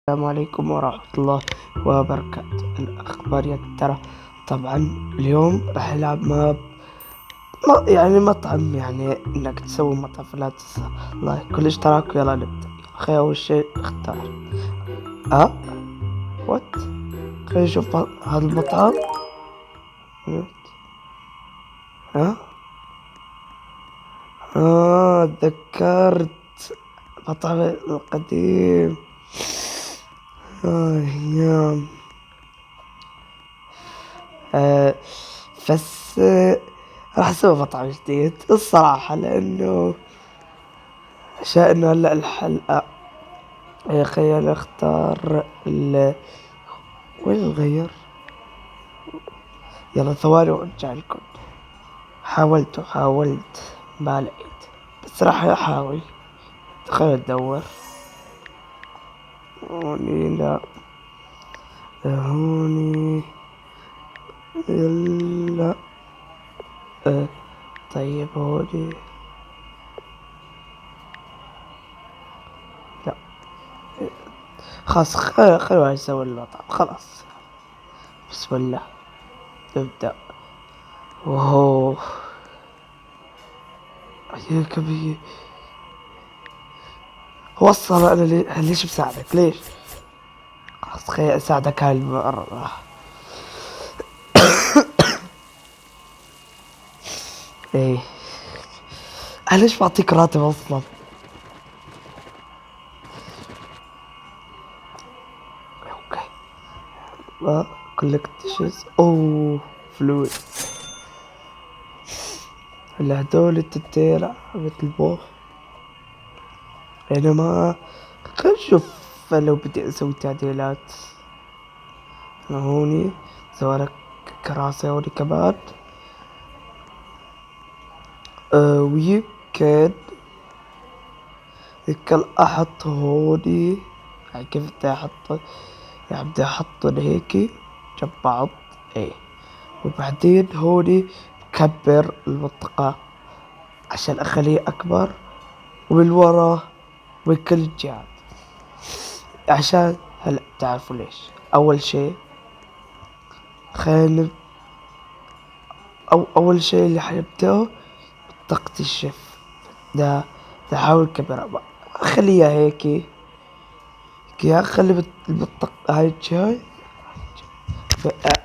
السلام عليكم ورحمة الله وبركاته. الأخبار يا ترى. طبعا اليوم راح ألعب يعني مطعم، يعني إنك تسوي مطعم فلا تنسى الله كل اشتراك. يلا نبدأ. أخي أول شيء اختار أه وات. خلينا نشوف هذا المطعم. ها تذكرت المطعم القديم. أيام. آه بس راح اسوي مطعم جديد الصراحة، لانه عشان انه هلا الحلقة. خلينا نختار وين نغير. يلا ثواني وارجع لكم. حاولت ما لقيت، بس راح احاول. خلينا ندور. هوني لا، هوني يلا. آه طيب هوني لا. خلاص خلونا نسوي المطعم خلاص. بسم الله نبدأ. اوه يا كبير. وصل. انا ليش بساعدك ليش؟ خلاص خليني اساعدك هاي المرة. ايه. انا ليش بعطيك راتب اصلا؟ اوكي. لا كولكت ديشز. اوه فلوس. هلا هدول التتيرة مثل بوخ. بينما خلينا نشوف لو بدي اسوي تعديلات. هوني سوالك كراسي هوني كمان. ويمكن احط هوني. يعني كيف بدي احط؟ يعني بدي احطن هيك جنب بعض. ايه. وبعدين هوني بكبر المنطقة عشان اخليه اكبر، ومن ورا من كل الجهات. عشان هلا تعرفوا ليش. اول شي خلينا اول شي اللي حنبدأه بطاقة الشيف. ده ده حاول كبرها بقى. خليها هيك. يا خلي بالطاقة هاي الجهة.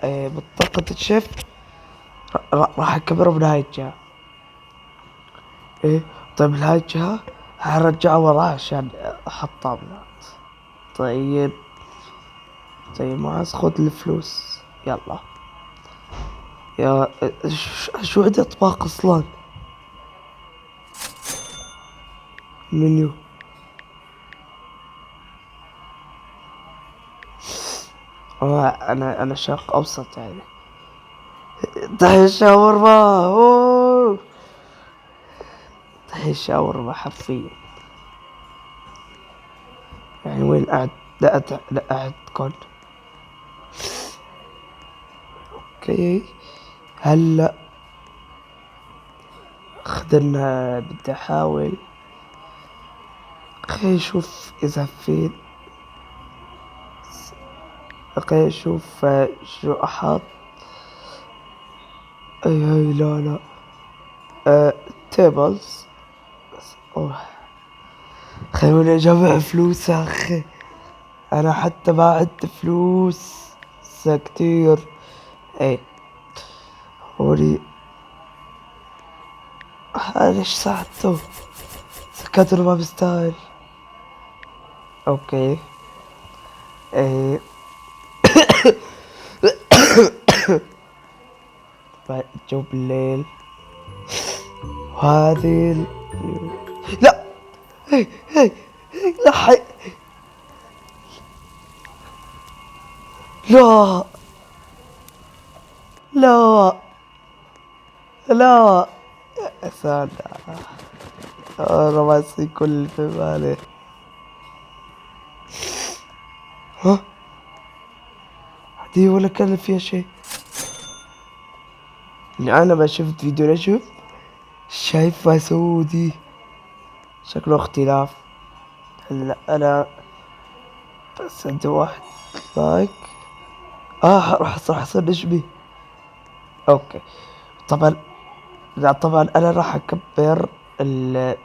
بطاقة الشيف. راح اكبره من هاي الجهة. ايه. طيب من هاي الجهة هرجعه وراه عشان احط طابلات. طيب. طيب معاذ خذ الفلوس يلا. يا شو عندي اطباق اصلا. منيو. انا شرق اوسط يعني. طيب شاورما. اوه. طيب شاورما حرفيا. يعني وين قاعد؟ لا قاعد كون. اوكي. هلا خدنا. بدي احاول. خلينا نشوف اذا في. خلينا نشوف شو احط. اي لا لا. تيبلز. اوه. خلوني اجمع فلوس يا اخي. انا حتى ما عندي فلوس كتير. ايه. هوري. ليش ساعدته؟ سكتر ما بيستاهل. اوكي. ايه. جو بالليل. وهذه لا. هي هي هي لا لا لا لا. يا ساتر. رومانسي كل اللي في بالي. ها دي ولا كان فيها شيء. اللي انا ما شفت فيديو نشوف. شايفة سودي. شكله اختلاف. هلا انا بس عندي واحد لايك. راح اصير نجمي. اوكي. طبعا. لا طبعا انا راح اكبر ال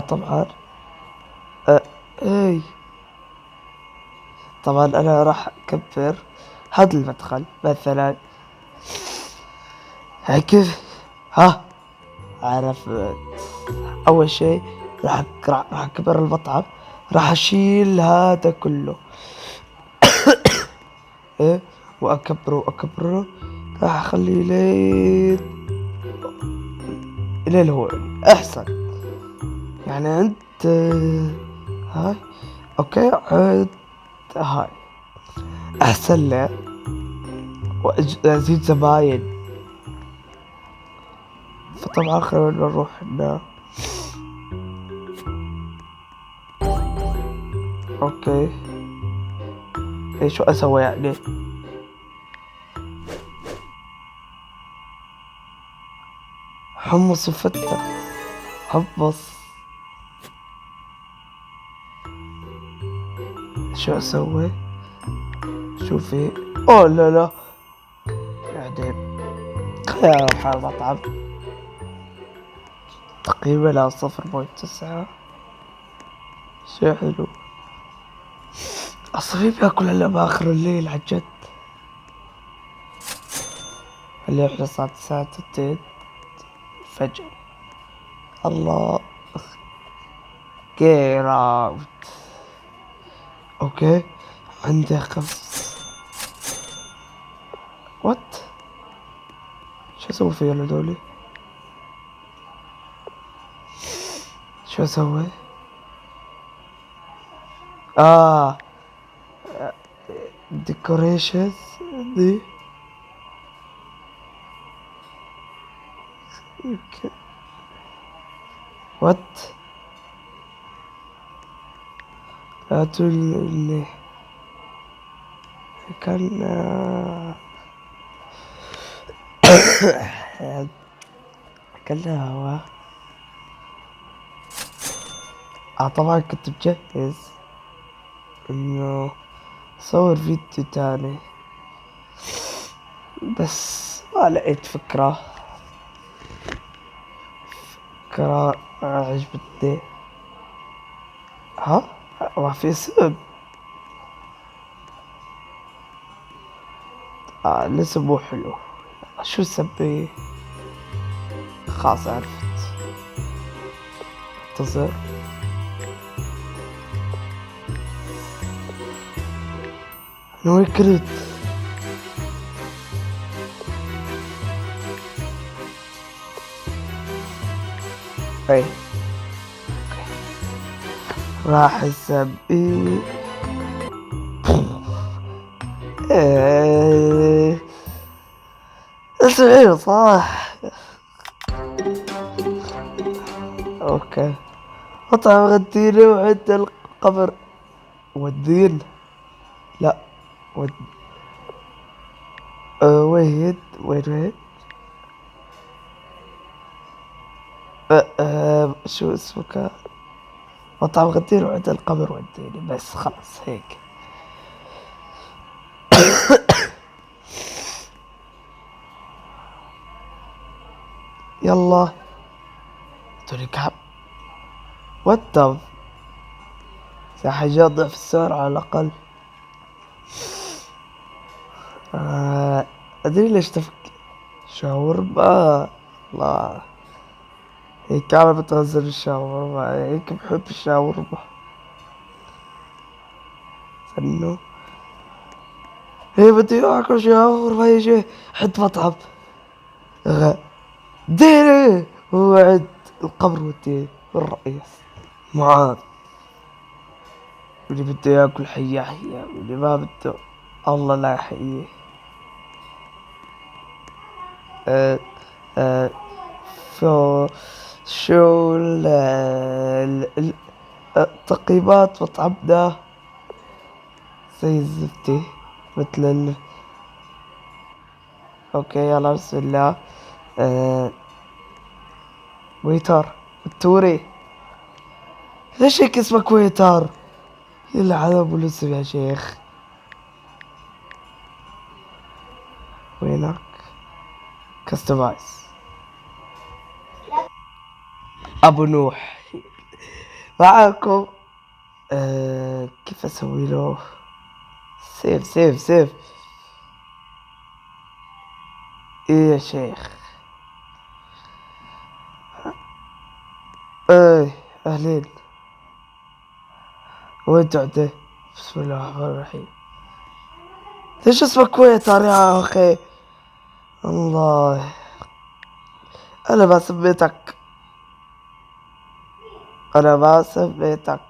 طبعا. آه اي. طبعا انا راح اكبر هذا المدخل مثلا. هاي كيف. ها. عرفت. اول شيء راح اكبر المطعم. راح اشيل هذا كله. ايه. واكبره. راح اخليه لين هو احسن. يعني انت هاي. اوكي عد. هاي احسن له. وازيد زباين. فطبعا خلينا نروح هنا. اوكي. ايش شو اسوي يعني. حمص وفتة. حمص. شو اسوي. شوفي. اوه لا لا. يعني خلينا اروح على المطعم. تقريبا 0.9. شي حلو. اصلا بياكل الا باخر الليل عجد. اللي احنا صارت الساعة 2 الفجر. الله. جير اوت. اوكي. عندي 5. وات. شو اسوي فيهم هذولي. شو اسوي. اه ديكوريشنز دي. يمكن. وات. هاتوا اللي كان كان هوا. طبعا كنت مجهز انه اصور فيديو تاني. بس ما لقيت فكرة عجبتني. ها. ما في اسم. الاسم مو حلو. شو سميه. خلاص عرفت. انتظر. نو كريت. اي. راح اسميه ايه. اسمعي صح. اوكي. مطعم غديني وعند القبر. ودين. لا. ود. وين. شو اسمه كان. مطعم غدير وعند القبر وديني بس خلاص هيك. يلا. توني كعب. وات. يا حاجات ضعف السعر على الأقل. أدري ليش شاورما. الله. هيك أنا بتغزل الشاورما هيك بحب الشاورما. فنو. هي بدي آكل شاورما يجي حد مطعم. ديري هو عند القبر وديني والرئيس معاذ. واللي بده ياكل حياه حياه واللي ما بده الله لا يحييه. أه أه شو شو التقييمات مطعمنا زي الزفتي مثل اوكي يلا بسم الله. أه... ويتر. التوري. ليش هيك اسمك ويتر. يلعن ابو الاسم يا شيخ. وينك؟ كستمايز ابو نوح معاكم. كيف اسوي له سيف سيف سيف؟ ايه يا شيخ. ايه اهلين. وين تعده؟ بسم الله الرحمن الرحيم. ليش اسمك كويتر يا اخي؟ الله، انا ما سميتك، انا ما سميتك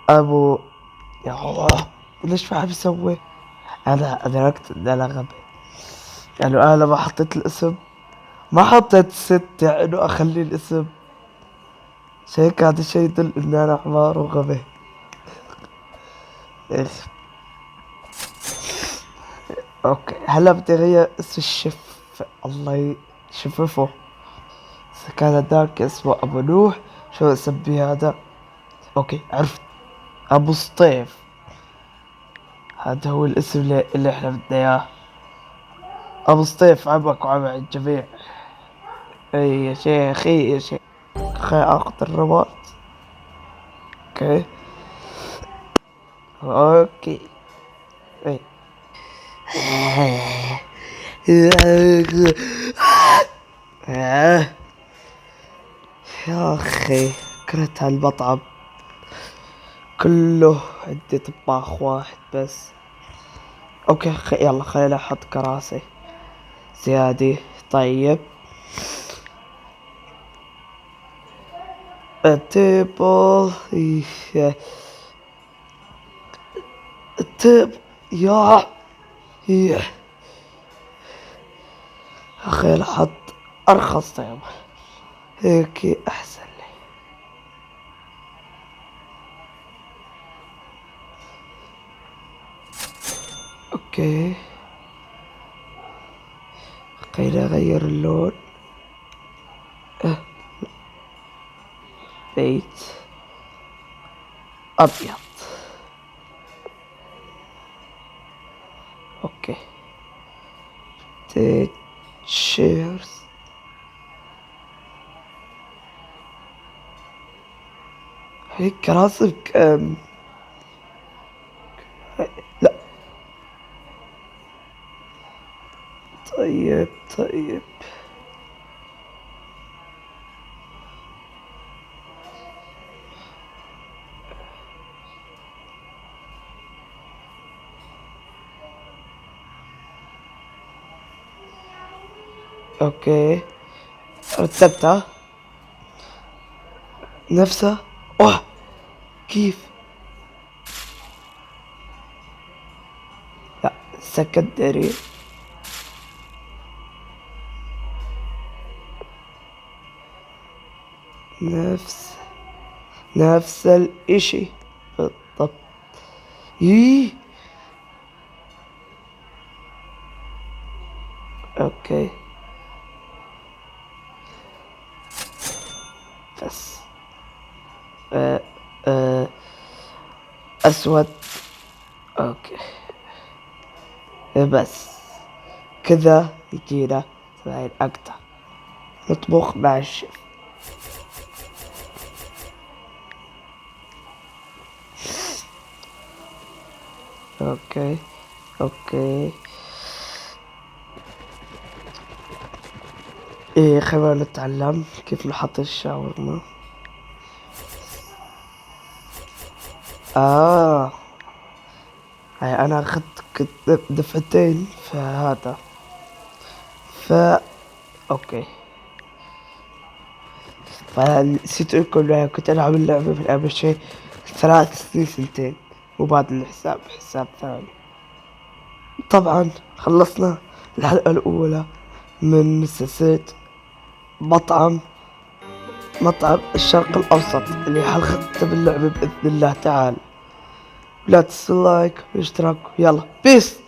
ابو. يا الله، ليش ما عم يسوي؟ انا ادركت ان انا غبي، يعني انا لما حطيت الاسم ما حطيت ست انه اخلي الاسم، هيك هذا الشيء يدل ان انا حمار وغبي. ايش؟ اوكي هلا بدي اغير اسم الشيف. الله يشففه. اذا كان هداك اسمه ابو نوح، شو اسميه هذا؟ اوكي عرفت، ابو سطيف. هذا هو الاسم اللي احنا بدنا اياه. ابو سطيف عمك وعم الجميع. اي يا شيخ، اي يا شيخ. خي اخذ الرباط. اوكي اوكي. اي. يا اخي كرهت هالمطعم كله، عندي طباخ واحد بس. اوكي يلا خلينا احط كراسي زيادة. طيب التيبل. التيبل يا يا اخي احط ارخص تيبل، هيك احسن لي. اوكي خلينا اغير اللون. أه. بيت ابيض. اوكي تيشيرز. هيك كراسي بكم؟ لا. طيب طيب. اوكي رتبتها نفسها. اوه كيف؟ لا سكندري. نفس نفس الاشي بالضبط. يي. اوكي بس آه آه اسود. اوكي بس كذا يجينا زين اكتر. نطبخ مع الشيف. اوكي اوكي. ايه خلينا نتعلم كيف نحط الشاورما. اه هاي انا اخذت دفعتين فهذا ف اوكي. فنسيت لكم كنت العب اللعبة من قبل شيء 3 سنين سنتين، وبعد الحساب حساب ثاني. طبعا خلصنا الحلقة الأولى من سلسلة مطعم مطعم الشرق الأوسط اللي حنختم اللعبة بإذن الله تعالى. لا تنسوا اللايك والاشتراك. يلا بيس.